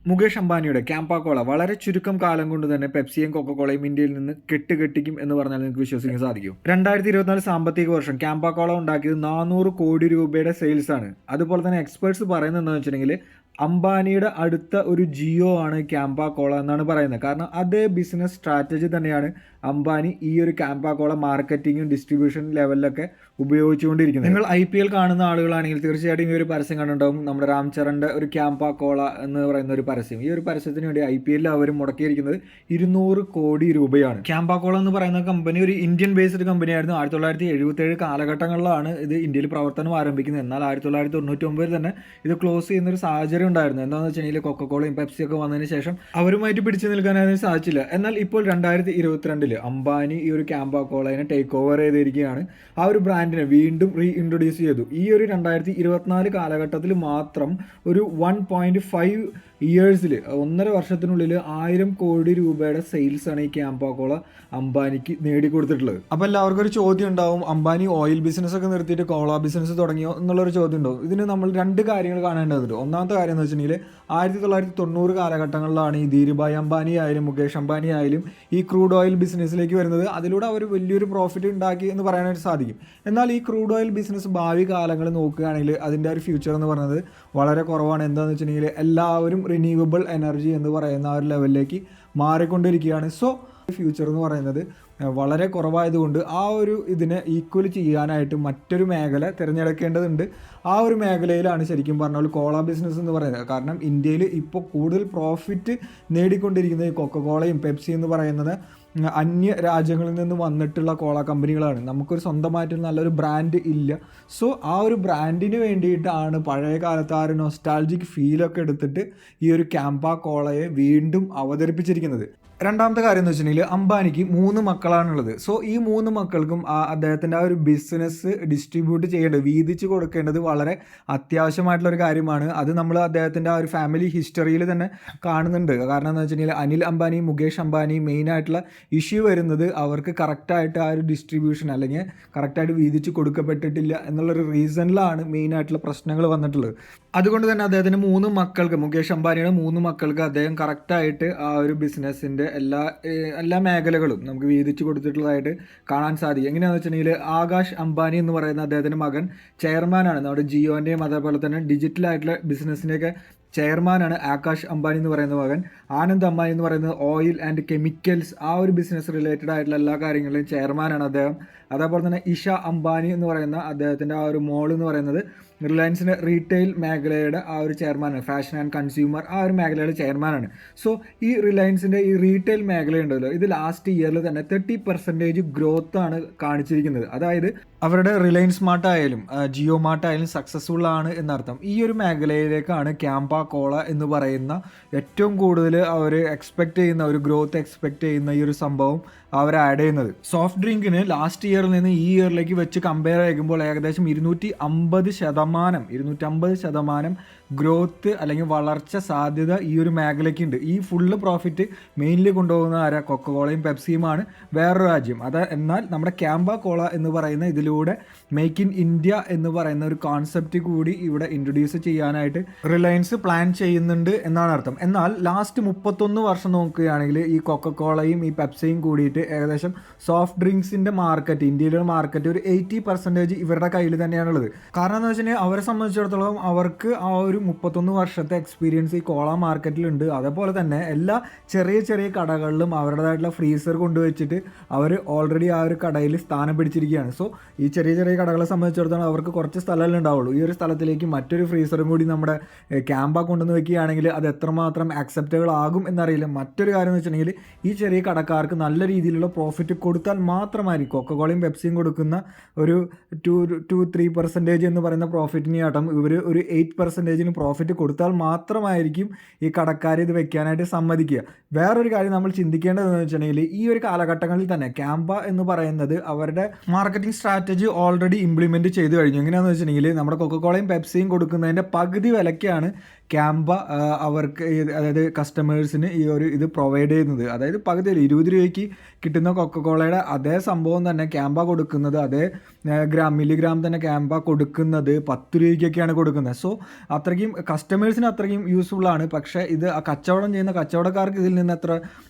മുകേഷ് അംബാനിയുടെ ക്യാമ്പ കോള വളരെ ചുരുക്കം കാലം കൊണ്ട് തന്നെ പെപ്സിയും കൊക്കക്കോളയും ഇന്ത്യയിൽ നിന്ന് കെട്ടിക്കും എന്ന് പറഞ്ഞാൽ നിങ്ങൾക്ക് വിശ്വസിക്കാൻ സാധിക്കും. 2024 സാമ്പത്തിക വർഷം ക്യാമ്പ കോള ഉണ്ടാക്കിയത് 400 കോടി രൂപയുടെ സെയിൽസ് ആണ്. അതുപോലെ തന്നെ എക്സ്പേർട്സ് പറയുന്നത് എന്താണെന്ന് വെച്ചിട്ടുണ്ടെങ്കിൽ അംബാനിയുടെ അടുത്ത ഒരു ജിയോ ആണ് ക്യാമ്പ കോള എന്നാണ് പറയുന്നത്. കാരണം അതേ ബിസിനസ് സ്ട്രാറ്റജി തന്നെയാണ് അംബാനി ഈ ഒരു ക്യാമ്പ കോള മാർക്കറ്റിങ്ങും ഡിസ്ട്രിബ്യൂഷൻ ലെവലിലൊക്കെ ഉപയോഗിച്ചുകൊണ്ടിരിക്കുന്നത്. നിങ്ങൾ IPL കാണുന്ന ആളുകളാണെങ്കിൽ തീർച്ചയായിട്ടും ഈ ഒരു പരസ്യം കണ്ടിട്ടുണ്ടാവും. നമ്മുടെ രാംചരൻ്റെ ഒരു ക്യാമ്പ കോള എന്ന് പറയുന്ന ഒരു പരസ്യം. ഈ ഒരു പരസ്യത്തിന് വേണ്ടി IPL അവർ മുടക്കിയിരിക്കുന്നത് 200 കോടി രൂപയാണ്. ക്യാമ്പ കോള എന്ന് പറയുന്ന കമ്പനി ഒരു ഇന്ത്യൻ ബേസ്ഡ് കമ്പനിയായിരുന്നു. 1977 കാലഘട്ടങ്ങളിലാണ് ഇത് ഇന്ത്യയിൽ പ്രവർത്തനം ആരംഭിക്കുന്നത്. എന്നാൽ 1999 തന്നെ ഇത് ക്ലോസ് ചെയ്യുന്ന ഒരു സാഹചര്യം ഉണ്ടായിരുന്നു. എന്താണെന്ന് വെച്ചിട്ടുണ്ടെങ്കിൽ കൊക്കക്കോളയും പെപ്സിയൊക്കെ വന്നതിന് ശേഷം അവരുമായിട്ട് പിടിച്ചു നിൽക്കാനായിരുന്നു സാധിച്ചില്ല. എന്നാൽ ഇപ്പോൾ 2022 അംബാനി ഈ ഒരു ക്യാമ്പ കോളയെ ടേക്ക് ഓവർ ചെയ്തിരിക്കുകയാണ്. ആ ഒരു ബ്രാൻഡിനെ വീണ്ടും റീഇൻട്രൊഡ്യൂസ് ചെയ്തു. ഈ ഒരു 2024 കാലഘട്ടത്തിൽ മാത്രം ഒരു 1.5 ഇയേഴ്സിൽ 1.5 വർഷത്തിനുള്ളിൽ 1000 കോടി രൂപയുടെ സെയിൽസ് ആണ് ഈ ക്യാമ്പ കോള അംബാനിക്ക് നേടിക്കൊടുത്തിട്ടുള്ളത്. അപ്പോൾ എല്ലാവർക്കും ഒരു ചോദ്യം ഉണ്ടാവും, അംബാനി ഓയിൽ ബിസിനസ് ഒക്കെ നിർത്തിയിട്ട് കോള ബിസിനസ് തുടങ്ങിയോ എന്നുള്ളൊരു ചോദ്യം ഉണ്ടാവും. ഇതിന് നമ്മൾ രണ്ട് കാര്യങ്ങൾ കാണേണ്ടതുണ്ട്. ഒന്നാമത്തെ കാര്യം എന്ന് വെച്ചിട്ടുണ്ടെങ്കിൽ 1990 കാലഘട്ടങ്ങളിലാണ് ഈ ധീരുഭായ് അംബാനി ആയാലും മുകേഷ് അംബാനി ആയാലും ഈ ക്രൂഡ് ഓയിൽ ബിസിനസ്സിലേക്ക് വരുന്നത്. അതിലൂടെ അവർ വലിയൊരു പ്രോഫിറ്റ് ഉണ്ടാക്കി എന്ന് പറയാനായിട്ട് സാധിക്കും. എന്നാൽ ഈ ക്രൂഡ് ഓയിൽ ബിസിനസ് ഭാവി കാലങ്ങൾ നോക്കുകയാണെങ്കിൽ അതിൻ്റെ ഒരു ഫ്യൂച്ചർ എന്ന് പറയുന്നത് വളരെ കുറവാണ്. എന്താണെന്ന് വെച്ചിട്ടുണ്ടെങ്കിൽ എല്ലാവരും റിന്യൂവബിൾ എനർജി എന്ന് പറയുന്ന ആ ഒരു ലെവലിലേക്ക് മാറിക്കൊണ്ടിരിക്കുകയാണ്. സോ ഫ്യൂച്ചർ എന്ന് പറയുന്നത് വളരെ കുറവായതുകൊണ്ട് ആ ഒരു ഇതിനെ ഈക്വൽ ചെയ്യാനായിട്ട് മറ്റൊരു മേഖല തിരഞ്ഞെടുക്കേണ്ടതുണ്ട്. ആ ഒരു മേഖലയിലാണ് ശരിക്കും പറഞ്ഞാൽ കോള ബിസിനസ് എന്ന് പറയുന്നത്. കാരണം ഇന്ത്യയിൽ ഇപ്പോൾ കൂടുതൽ പ്രോഫിറ്റ് നേടിക്കൊണ്ടിരിക്കുന്നത് ഈ കൊക്കക്കോളയും പെപ്സി എന്ന് പറയുന്നത് അന്യ രാജ്യങ്ങളിൽ നിന്ന് വന്നിട്ടുള്ള കോള കമ്പനികളാണ്. നമുക്കൊരു സ്വന്തമായിട്ടുള്ള നല്ലൊരു ബ്രാൻഡ് ഇല്ല. സോ ആ ഒരു ബ്രാൻഡിന് വേണ്ടിയിട്ടാണ് പഴയ കാലത്ത് ആ ഒരു നൊസ്റ്റാൾജിക് ഫീലൊക്കെ എടുത്തിട്ട് ഈ ഒരു ക്യാമ്പ കോളയെ വീണ്ടും അവതരിപ്പിച്ചിരിക്കുന്നത്. രണ്ടാമത്തെ കാര്യം എന്ന് വെച്ചിട്ടുണ്ടെങ്കിൽ അംബാനിക്ക് 3 മക്കളാണുള്ളത്. സോ ഈ 3 മക്കൾക്കും അദ്ദേഹത്തിൻ്റെ ആ ഒരു ബിസിനസ് ഡിസ്ട്രിബ്യൂട്ട് ചെയ്യേണ്ടത്, വീതിച്ച് കൊടുക്കേണ്ടത് വളരെ അത്യാവശ്യമായിട്ടുള്ളൊരു കാര്യമാണ്. അത് നമ്മൾ അദ്ദേഹത്തിൻ്റെ ആ ഒരു ഫാമിലി ഹിസ്റ്ററിയിൽ തന്നെ കാണുന്നുണ്ട്. കാരണം എന്ന് വെച്ചിട്ടുണ്ടെങ്കിൽ അനിൽ അംബാനി, മുകേഷ് അംബാനി മെയിനായിട്ടുള്ള ഇഷ്യൂ വരുന്നത് അവർക്ക് കറക്റ്റായിട്ട് ആ ഒരു ഡിസ്ട്രിബ്യൂഷൻ അല്ലെങ്കിൽ കറക്റ്റായിട്ട് വീതിച്ച് കൊടുക്കപ്പെട്ടിട്ടില്ല എന്നുള്ളൊരു റീസണിലാണ് മെയിനായിട്ടുള്ള പ്രശ്നങ്ങൾ വന്നിട്ടുള്ളത്. അതുകൊണ്ട് തന്നെ അദ്ദേഹത്തിന് 3 മക്കൾക്ക്, മുകേഷ് അംബാനിയുടെ 3 മക്കൾക്ക് അദ്ദേഹം കറക്റ്റായിട്ട് ആ ഒരു ബിസിനസ്സിൻ്റെ എല്ലാ മേഖലകളും നമുക്ക് വീതിച്ച് കൊടുത്തിട്ടുള്ളതായിട്ട് കാണാൻ സാധിക്കും. എങ്ങനെയാണെന്ന് വെച്ചിട്ടുണ്ടെങ്കിൽ ആകാശ് അംബാനി എന്ന് പറയുന്ന അദ്ദേഹത്തിൻ്റെ മകൻ ചെയർമാനാണ്. നമ്മുടെ ജിയോൻ്റെയും അതേപോലെ തന്നെ ഡിജിറ്റലായിട്ടുള്ള ബിസിനസ്സിൻ്റെയൊക്കെ ചെയർമാനാണ് ആകാശ് അംബാനി എന്ന് പറയുന്ന മകൻ. ആനന്ദ് അംബാനി എന്ന് പറയുന്നത് ഓയിൽ ആൻഡ് കെമിക്കൽസ്, ആ ഒരു ബിസിനസ് റിലേറ്റഡ് ആയിട്ടുള്ള എല്ലാ കാര്യങ്ങളിലും ചെയർമാനാണ് അദ്ദേഹം. അതേപോലെ തന്നെ ഇഷ അംബാനി എന്ന് പറയുന്ന അദ്ദേഹത്തിൻ്റെ ആ ഒരു മോൾ എന്ന് പറയുന്നത് റിലയൻസിൻ്റെ റീറ്റെയിൽ മേഖലയുടെ ആ ഒരു ചെയർമാനാണ്. ഫാഷൻ ആൻഡ് കൺസ്യൂമർ ആ ഒരു മേഖലയുടെ ചെയർമാനാണ്. സോ ഈ റിലയൻസിൻ്റെ ഈ റീറ്റെയിൽ മേഖലയുണ്ടല്ലോ, ഇത് ലാസ്റ്റ് ഇയറിൽ തന്നെ 30% ഗ്രോത്താണ് കാണിച്ചിരിക്കുന്നത്. അതായത് അവരുടെ റിലയൻസ് മാർട്ട് ആയാലും ജിയോ മാർട്ട് ആയാലും സക്സസ്ഫുൾ ആണ് എന്നർത്ഥം. ഈ ഒരു മേഖലയിലേക്കാണ് ക്യാമ്പ കോള എന്ന് പറയുന്ന ഏറ്റവും കൂടുതൽ അവർ എക്സ്പെക്റ്റ് ചെയ്യുന്ന ഒരു ഗ്രോത്ത് എക്സ്പെക്റ്റ് ചെയ്യുന്ന ഈ ഒരു സംഭവം അവർ ആഡ് ചെയ്യുന്നത്. സോഫ്റ്റ് ഡ്രിങ്കിന് ലാസ്റ്റ് ഇയറിൽ നിന്ന് ഈ ഇയറിലേക്ക് വെച്ച് കമ്പയർ ചെയ്യുമ്പോൾ ഏകദേശം 250% ഗ്രോത്ത് അല്ലെങ്കിൽ വളർച്ച സാധ്യത ഈ ഒരു മേഖലയ്ക്കുണ്ട്. ഈ ഫുള്ള് പ്രോഫിറ്റ് മെയിൻലി കൊണ്ടുപോകുന്ന ആരാ? കൊക്കക്കോളയും പെപ്സിയുമാണ്, വേറൊരു രാജ്യം. എന്നാൽ നമ്മുടെ ക്യാമ്പ കോള എന്ന് പറയുന്ന ഇതിലൂടെ മേക്ക് ഇൻ ഇന്ത്യ എന്ന് പറയുന്ന ഒരു കോൺസെപ്റ്റ് കൂടി ഇവിടെ ഇൻട്രൊഡ്യൂസ് ചെയ്യാനായിട്ട് റിലയൻസ് പ്ലാൻ ചെയ്യുന്നുണ്ട് എന്നാണ് അർത്ഥം. എന്നാൽ ലാസ്റ്റ് 31 വർഷം നോക്കുകയാണെങ്കിൽ ഈ കൊക്കക്കോളയും ഈ പെപ്സിയും കൂടിയിട്ട് ഏകദേശം സോഫ്റ്റ് ഡ്രിങ്ക്സിൻ്റെ മാർക്കറ്റ്, ഇന്ത്യയിലെ മാർക്കറ്റ് ഒരു 80% ഇവരുടെ കയ്യിൽ തന്നെയാണുള്ളത്. കാരണം എന്ന് വെച്ചിട്ടുണ്ടെങ്കിൽ അവരെ സംബന്ധിച്ചിടത്തോളം അവർക്ക് ആ ഒരു 31 വർഷത്തെ എക്സ്പീരിയൻസ് ഈ കോള മാർക്കറ്റിലുണ്ട്. അതേപോലെ തന്നെ എല്ലാ ചെറിയ ചെറിയ കടകളിലും അവരുടേതായിട്ടുള്ള ഫ്രീസർ കൊണ്ടുവച്ചിട്ട് അവർ ഓൾറെഡി ആ ഒരു കടയിൽ സ്ഥാനം പിടിച്ചിരിക്കുകയാണ്. സോ ഈ ചെറിയ ചെറിയ കടകളെ സംബന്ധിച്ചിടത്തോളം അവർക്ക് കുറച്ച് സ്ഥലമല്ലേ ഉണ്ടാവുള്ളൂ. ഈ ഒരു സ്ഥലത്തിലേക്ക് മറ്റൊരു ഫ്രീസറും കൂടി നമ്മുടെ ക്യാമ്പ കൊണ്ടുവന്ന് വെക്കുകയാണെങ്കിൽ അത് എത്രമാത്രം ആക്സെപ്റ്റബിൾ ആകും എന്നറിയില്ല. മറ്റൊരു കാര്യം എന്ന് വെച്ചിട്ടുണ്ടെങ്കിൽ ഈ ചെറിയ കടക്കാർക്ക് നല്ല രീതിയിലുള്ള പ്രോഫിറ്റ് കൊടുത്താൽ മാത്രമായിരിക്കും കൊക്കക്കോളയും പെപ്സിയും കൊടുക്കുന്ന ഒരു 2-3% എന്ന് പറയുന്ന പ്രോഫിറ്റിനെയാട്ടം ഇവർ ഒരു 8% പ്രോഫിറ്റ് കൊടുത്താൽ മാത്രമായിരിക്കും ഈ കടക്കാർ ഇത് വെക്കാനായിട്ട് സമ്മതിക്കുക. വേറൊരു കാര്യം നമ്മൾ ചിന്തിക്കേണ്ടതെന്ന് വെച്ചിട്ടുണ്ടെങ്കിൽ ഈ ഒരു കാലഘട്ടങ്ങളിൽ തന്നെ ക്യാമ്പ എന്ന് പറയുന്നത് അവരുടെ മാർക്കറ്റിംഗ് സ്ട്രാറ്റജി ഓൾറെഡി ഇംപ്ലിമെൻറ്റ് ചെയ്ത് കഴിഞ്ഞു. എങ്ങനെയാണെന്ന് വെച്ചിട്ടുണ്ടെങ്കിൽ നമ്മുടെ കൊക്കക്കോളയും പെപ്സിയും കൊടുക്കുന്നതിൻ്റെ പകുതി വിലയ്ക്കാണ് ക്യാമ്പ അവർക്ക് അതായത് കസ്റ്റമേഴ്സിന് ഈ ഒരു ഇത് പ്രൊവൈഡ് ചെയ്യുന്നത്. അതായത് പകുതി 20 രൂപയ്ക്ക് കിട്ടുന്ന കൊക്കക്കോളയുടെ അതേ സംഭവം തന്നെ ക്യാമ്പ കൊടുക്കുന്നത്, അതേ മില്ലിഗ്രാം തന്നെ ക്യാമ്പ കൊടുക്കുന്നത് 10 രൂപയ്ക്കൊക്കെയാണ് കൊടുക്കുന്നത്. സോ അത്രയ്ക്കും കസ്റ്റമേഴ്സിന് അത്രയ്ക്കും യൂസ്ഫുള്ളാണ്. പക്ഷേ ഇത് കച്ചവടം ചെയ്യുന്ന കച്ചവടക്കാർക്ക് ഇതിൽ നിന്ന് എത്ര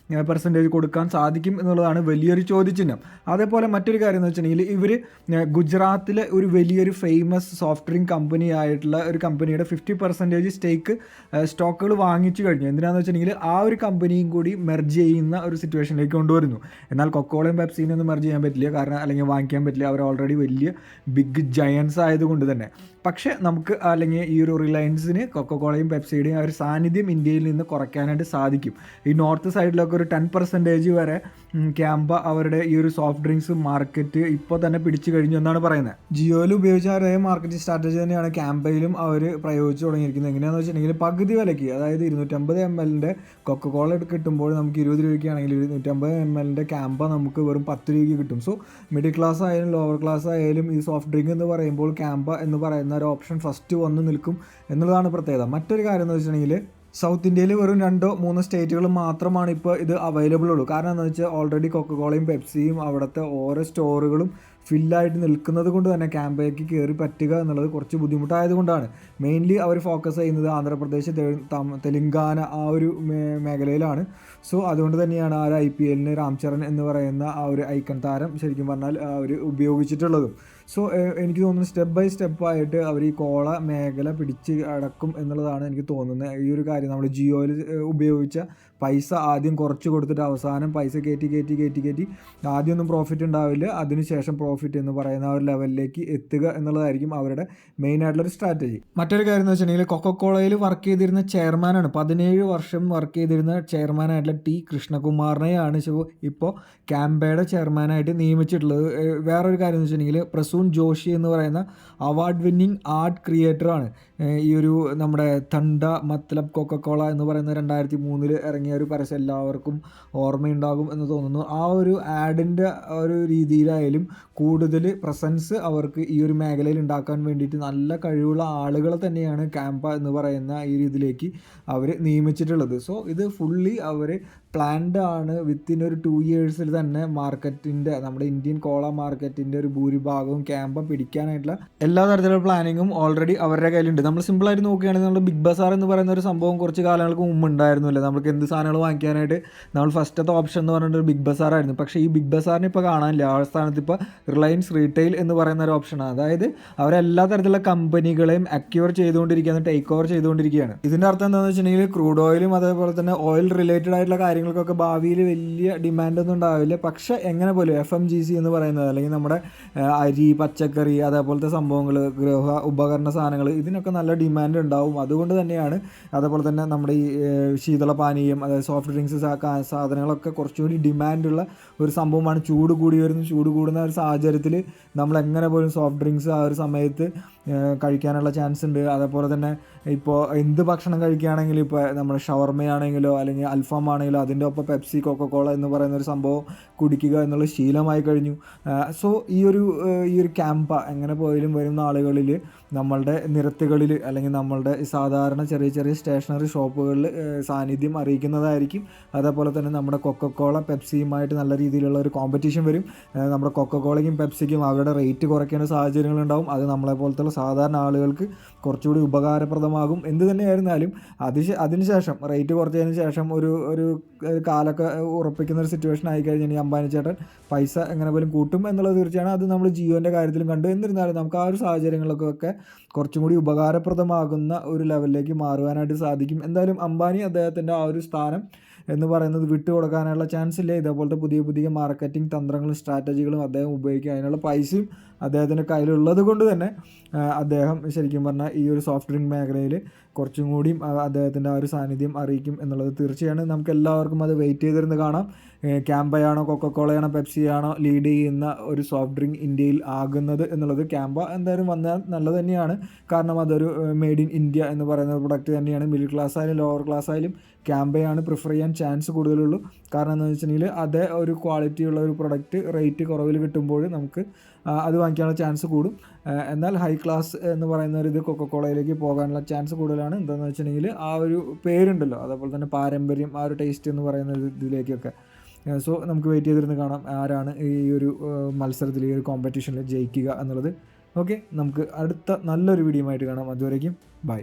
പെർസെൻറ്റേജ് കൊടുക്കാൻ സാധിക്കും എന്നുള്ളതാണ് വലിയൊരു ചോദ്യചിഹ്നം. അതേപോലെ മറ്റൊരു കാര്യം എന്ന് വെച്ചിട്ടുണ്ടെങ്കിൽ ഇവർ ഗുജറാത്തിലെ ഒരു വലിയൊരു ഫേമസ് സോഫ്റ്റ് ഡ്രിങ്ക് കമ്പനി ആയിട്ടുള്ള ഒരു കമ്പനിയുടെ 50% സ്റ്റേക്ക് സ്റ്റോക്കുകൾ വാങ്ങിച്ചു കഴിഞ്ഞു. എന്തിനാണെന്ന് വെച്ചിട്ടുണ്ടെങ്കിൽ ആ ഒരു കമ്പനിയും കൂടി മെർജ് ചെയ്യുന്ന ഒരു സിറ്റുവേഷനിലേക്ക് കൊണ്ടുവരുന്നു. എന്നാൽ കൊക്കോളയും പെപ്സിയും ഒന്നും മെർജ് ചെയ്യാൻ പറ്റില്ല, കാരണം അല്ലെങ്കിൽ വാങ്ങിക്കാൻ പറ്റില്ല, അവർ ഓൾറെഡി വലിയ ബിഗ് ജയൻസ് ആയതുകൊണ്ട് തന്നെ. പക്ഷേ നമുക്ക് അല്ലെങ്കിൽ ഈ ഒരു റിലയൻസിന് കൊക്കക്കോളയും പെപ്സിയുടെയും ആ ഒരു സാന്നിധ്യം ഇന്ത്യയിൽ നിന്ന് കുറയ്ക്കാനായിട്ട് സാധിക്കും. ഈ നോർത്ത് സൈഡിലൊക്കെ ഒരു 10% വരെ ക്യാമ്പ അവരുടെ ഈ ഒരു സോഫ്റ്റ് ഡ്രിങ്ക്സ് മാർക്കറ്റ് ഇപ്പോൾ തന്നെ പിടിച്ചു കഴിഞ്ഞു എന്നാണ് പറയുന്നത്. ജിയോയിൽ ഉപയോഗിച്ച അതേ മാർക്കറ്റിംഗ് സ്ട്രാറ്റജി തന്നെയാണ് ക്യാമ്പയിലും അവർ പ്രയോഗിച്ചു തുടങ്ങിയിരിക്കുന്നത്. എങ്ങനെയാണെന്ന് വെച്ചിട്ടുണ്ടെങ്കിൽ പകുതി വിലയ്ക്ക്, അതായത് 250 ml കൊക്കക്കോള കിട്ടുമ്പോൾ നമുക്ക് 20 രൂപയ്ക്കാണെങ്കിൽ 250 ml ക്യാമ്പ നമുക്ക് വെറും 10 രൂപയ്ക്ക് കിട്ടും. സോ മിഡിൽ ക്ലാസ് ആയാലും ലോവർ ക്ലാസ് ആയാലും ഈ സോഫ്റ്റ് ഡ്രിങ്ക് എന്ന് പറയുമ്പോൾ ക്യാമ്പ എന്ന് പറയുന്ന ഒരു ഓപ്ഷൻ ഫസ്റ്റ് വന്ന് നിൽക്കും എന്നുള്ളതാണ് പ്രത്യേകത. മറ്റൊരു കാര്യം എന്ന് വെച്ചിട്ടുണ്ടെങ്കിൽ സൗത്ത് ഇന്ത്യയിൽ വെറും 2-3 സ്റ്റേറ്റുകൾ മാത്രമാണ് ഇപ്പോൾ ഇത് അവൈലബിൾ ഉള്ളൂ. കാരണം എന്താണെന്ന് വെച്ചാൽ ഓൾറെഡി കൊക്കക്കോളയും പെപ്സിയും അവിടുത്തെ ഓരോ സ്റ്റോറുകളും ഫില്ലായിട്ട് നിൽക്കുന്നത് കൊണ്ട് തന്നെ ക്യാമ്പയിലേക്ക് കയറി പറ്റുക എന്നുള്ളത് കുറച്ച് ബുദ്ധിമുട്ടായതുകൊണ്ടാണ് മെയിൻലി അവർ ഫോക്കസ് ചെയ്യുന്നത് ആന്ധ്രാപ്രദേശ്, തെലുങ്കാന ആ ഒരു മേഖലയിലാണ്. സോ അതുകൊണ്ട് തന്നെയാണ് ആ ഒരു IPL രാംചരൺ എന്ന് പറയുന്ന ആ ഒരു ഐക്കൺ താരം ശരിക്കും പറഞ്ഞാൽ അവർ ഉപയോഗിച്ചിട്ടുള്ളതും. സോ എനിക്ക് തോന്നുന്നു സ്റ്റെപ്പ് ബൈ സ്റ്റെപ്പായിട്ട് അവർ ഈ കോള മേഖല പിടിച്ച് അടക്കും എന്നുള്ളതാണ് എനിക്ക് തോന്നുന്നത്. ഈ ഒരു കാര്യം നമ്മൾ ജിയോയിൽ ഉപയോഗിച്ച പൈസ ആദ്യം കുറച്ച് കൊടുത്തിട്ട് അവസാനം പൈസ കയറ്റി ആദ്യമൊന്നും പ്രോഫിറ്റ് ഉണ്ടാവില്ല, അതിനുശേഷം പ്രോഫിറ്റ് എന്ന് പറയുന്ന ആ ഒരു ലെവലിലേക്ക് എത്തുക എന്നുള്ളതായിരിക്കും അവരുടെ മെയിൻ ആയിട്ടുള്ളൊരു സ്ട്രാറ്റജി. മറ്റൊരു കാര്യം എന്ന് വെച്ചിട്ടുണ്ടെങ്കിൽ കൊക്കക്കോളയിൽ വർക്ക് ചെയ്തിരുന്ന ചെയർമാനാണ്, 17 വർഷം വർക്ക് ചെയ്തിരുന്ന ചെയർമാനായിട്ടുള്ള ടി കൃഷ്ണകുമാറിനെയാണ് ഇപ്പോൾ ക്യാമ്പയുടെ ചെയർമാനായിട്ട് നിയമിച്ചിട്ടുള്ളത്. വേറൊരു കാര്യം എന്ന് വെച്ചിട്ടുണ്ടെങ്കിൽ പ്രസൂൺ ജോഷി എന്ന് പറയുന്ന അവാർഡ് വിന്നിങ് ആർട്ട് ക്രിയേറ്ററാണ്. ഈ ഒരു നമ്മുടെ തണ്ട മത്ലബ് കൊക്കക്കോള എന്ന് പറയുന്ന 2003 ഇറങ്ങിയ ഒരു പരസ്യം എല്ലാവർക്കും ഓർമ്മയുണ്ടാകും എന്ന് തോന്നുന്നു. ആ ഒരു ആഡിൻ്റെ ഒരു രീതിയിലായാലും കൂടുതൽ പ്രസൻസ് അവർക്ക് ഈ ഒരു മേഖലയിൽ ഉണ്ടാക്കാൻ വേണ്ടിയിട്ട് നല്ല കഴിവുള്ള ആളുകളെ തന്നെയാണ് ക്യാമ്പ എന്ന് പറയുന്ന ഈ രീതിയിലേക്ക് അവർ നിയമിച്ചിട്ടുള്ളത്. സോ ഇത് ഫുള്ളി അവർ പ്ലാൻഡ് ആണ്. വിത്തിൻ ഒരു 2 years തന്നെ മാർക്കറ്റിൻ്റെ, നമ്മുടെ ഇന്ത്യൻ കോള മാർക്കറ്റിൻ്റെ ഒരു ഭൂരിഭാഗവും ക്യാമ്പ പിടിക്കാനായിട്ടുള്ള എല്ലാ തരത്തിലുള്ള പ്ലാനിങ്ങും ഓൾറെഡി അവരുടെ കയ്യിലുണ്ട്. നമ്മൾ സിമ്പിളായിട്ട് നോക്കുകയാണെങ്കിൽ നമ്മൾ ബിഗ് ബസാർ എന്ന് പറയുന്ന ഒരു സംഭവം കുറച്ച് കാലങ്ങൾക്ക് മുമ്പ് ഉണ്ടായിരുന്നില്ല. നമുക്ക് എന്ത് സാധനങ്ങൾ വാങ്ങിക്കാനായിട്ട് നമ്മൾ ഫസ്റ്റത്തെ ഓപ്ഷൻ എന്ന് പറഞ്ഞിട്ട് ബിഗ് ബസാർ ആയിരുന്നു. പക്ഷേ ഈ ബിഗ് ബസാറിന് ഇപ്പോൾ കാണാനില്ല. ആ സ്ഥാനത്ത് ഇപ്പോൾ റിലയൻസ് റീറ്റെയിൽ എന്ന് പറയുന്ന ഒരു ഓപ്ഷനാണ്. അതായത് അവരെല്ലാ തരത്തിലുള്ള കമ്പനികളെയും അക്യൂർ ചെയ്തുകൊണ്ടിരിക്കുകയാണ്, ടേക്ക് ഓവർ ചെയ്തുകൊണ്ടിരിക്കുകയാണ്. ഇതിൻ്റെ അർത്ഥം എന്താണെന്ന് വെച്ചിട്ടുണ്ടെങ്കിൽ ക്രൂഡ് ഓയിലും അതേപോലെ തന്നെ ഓയിൽ റിലേറ്റഡ് ആയിട്ടുള്ള കാര്യങ്ങൾക്കൊക്കെ ഭാവിയിൽ വലിയ ഡിമാൻഡൊന്നും ഉണ്ടാവില്ല. പക്ഷേ എങ്ങനെ പോലും FMGC എന്ന് പറയുന്നത്, അല്ലെങ്കിൽ നമ്മുടെ അരി, പച്ചക്കറി, അതേപോലത്തെ സംഭവങ്ങൾ, ഗൃഹ ഉപകരണ സാധനങ്ങൾ, ഇതിനൊക്കെ നല്ല ഡിമാൻഡ് ഉണ്ടാവും. അതുകൊണ്ട് തന്നെയാണ് അതേപോലെ തന്നെ നമ്മുടെ ഈ ശീതളപാനീയം, അതായത് സോഫ്റ്റ് ഡ്രിങ്ക്സ് സാധനങ്ങളൊക്കെ കുറച്ചുകൂടി ഡിമാൻഡുള്ള ഒരു സംഭവമാണ്. ചൂട് കൂടുന്ന ഒരു സാഹചര്യത്തിൽ നമ്മൾ എങ്ങനെ പോലും സോഫ്റ്റ് ഡ്രിങ്ക്സ് ആ ഒരു സമയത്ത് കഴിക്കാനുള്ള ചാൻസ് ഉണ്ട്. അതേപോലെ തന്നെ ഇപ്പോൾ എന്ത് ഭക്ഷണം കഴിക്കുകയാണെങ്കിലും, ഇപ്പോൾ നമ്മൾ ഷവർമയാണെങ്കിലോ അല്ലെങ്കിൽ അൽഫാം ആണെങ്കിലോ അതിൻ്റെ ഒപ്പം പെപ്സി, കൊക്കക്കോള എന്ന് പറയുന്ന ഒരു സംഭവം കുടിക്കുക എന്നുള്ള ശീലമായി കഴിഞ്ഞു. സോ ഈ ഒരു ക്യാമ്പ എങ്ങനെ പോയാലും വരുന്ന ആളുകളിൽ നമ്മളുടെ നിരത്തുകളിൽ അല്ലെങ്കിൽ നമ്മളുടെ സാധാരണ ചെറിയ ചെറിയ സ്റ്റേഷനറി ഷോപ്പുകളിൽ സാന്നിധ്യം അറിയിക്കുന്നതായിരിക്കും. അതേപോലെ തന്നെ നമ്മുടെ കൊക്കക്കോള പെപ്സിയുമായിട്ട് നല്ല രീതിയിലുള്ള ഒരു കോമ്പറ്റീഷൻ വരും. നമ്മുടെ കൊക്കക്കോളയ്ക്കും പെപ്സിക്കും അവരുടെ റേറ്റ് കുറയ്ക്കേണ്ട സാഹചര്യങ്ങളുണ്ടാവും. അത് നമ്മളെപ്പോലത്തുള്ള സാധാരണ ആളുകൾക്ക് കുറച്ചുകൂടി ഉപകാരപ്രദമാകും. എന്ത് തന്നെയായിരുന്നാലും അതിനുശേഷം റേറ്റ് കുറച്ചതിന് ശേഷം ഒരു കാലൊക്കെ ഉറപ്പിക്കുന്ന ഒരു സിറ്റുവേഷൻ ആയിക്കഴിഞ്ഞാൽ അംബാനി ചേട്ടൻ പൈസ എങ്ങനെ പോലും കൂട്ടും എന്നുള്ളത് തീർച്ചയാണ്. അത് നമ്മൾ ജിയോൻ്റെ കാര്യത്തിലും കണ്ടു. എന്നിരുന്നാലും നമുക്ക് ആ ഒരു സാഹചര്യങ്ങളൊക്കെ കുറച്ചും കൂടി ഉപകാരപ്രദമാകുന്ന ഒരു ലെവലിലേക്ക് മാറുവാനായിട്ട് സാധിക്കും. എന്തായാലും അംബാനി അദ്ദേഹത്തിൻ്റെ ആ ഒരു സ്ഥാനം എന്ന് പറയുന്നത് വിട്ടുകൊടുക്കാനുള്ള ചാൻസ് ഇല്ല. ഇതേപോലത്തെ പുതിയ മാർക്കറ്റിംഗ് തന്ത്രങ്ങളും സ്ട്രാറ്റജികളും അദ്ദേഹം ഉപയോഗിക്കുക, അതിനുള്ള പൈസയും അദ്ദേഹത്തിൻ്റെ കയ്യിലുള്ളത് കൊണ്ട് തന്നെ അദ്ദേഹം ശരിക്കും പറഞ്ഞാൽ ഈ ഒരു സോഫ്റ്റ് ഡ്രിങ്ക് മേഖലയിൽ കുറച്ചും കൂടിയും അദ്ദേഹത്തിൻ്റെ ആ ഒരു സാന്നിധ്യം അറിയിക്കും എന്നുള്ളത് തീർച്ചയാണ്. നമുക്ക് എല്ലാവർക്കും അത് വെയിറ്റ് ചെയ്തിരുന്ന് കാണാം. ക്യാമ്പയാണോ കൊക്കക്കോളയാണോ പെപ്സിയാണോ ലീഡ് ചെയ്യുന്ന ഒരു സോഫ്റ്റ് ഡ്രിങ്ക് ഇന്ത്യയിൽ ആകുന്നത് എന്നുള്ളത്. ക്യാമ്പ എന്തായാലും വന്നാൽ നല്ലത് തന്നെയാണ്. കാരണം അതൊരു മെയ്ഡ് ഇൻ ഇന്ത്യ എന്ന് പറയുന്ന പ്രൊഡക്റ്റ് തന്നെയാണ്. മിഡിൽ ക്ലാസ് ആയാലും ലോവർ ക്ലാസ് ആയാലും ക്യാമ്പയാണ് പ്രിഫർ ചെയ്യാൻ ചാൻസ് കൂടുതലുള്ളൂ. കാരണം എന്താണെന്ന് വെച്ചിട്ടുണ്ടെങ്കിൽ അതേ ഒരു ക്വാളിറ്റിയുള്ള ഒരു പ്രൊഡക്റ്റ് റേറ്റ് കുറവിൽ കിട്ടുമ്പോൾ നമുക്ക് അത് വാങ്ങിക്കാനുള്ള ചാൻസ് കൂടും. എന്നാൽ ഹൈ ക്ലാസ് എന്ന് പറയുന്ന ഒരു ഇത് കൊക്കക്കോളയിലേക്ക് പോകാനുള്ള ചാൻസ് കൂടുതലാണ്. എന്താണെന്ന് വെച്ചിട്ടുണ്ടെങ്കിൽ ആ ഒരു പേരുണ്ടല്ലോ, അതേപോലെ തന്നെ പാരമ്പര്യം, ആ ഒരു ടേസ്റ്റ് എന്ന് പറയുന്ന ഇതിലേക്കൊക്കെ. സോ നമുക്ക് വെയിറ്റ് ചെയ്തിരുന്ന് കാണാം ആരാണ് ഈ ഒരു മത്സരത്തിൽ, ഈ ഒരു കോമ്പറ്റീഷനിൽ ജയിക്കുക എന്നുള്ളത്. ഓക്കെ, നമുക്ക് അടുത്ത നല്ലൊരു വീഡിയോ ആയിട്ട് കാണാം. അതുവരേക്കും ബൈ.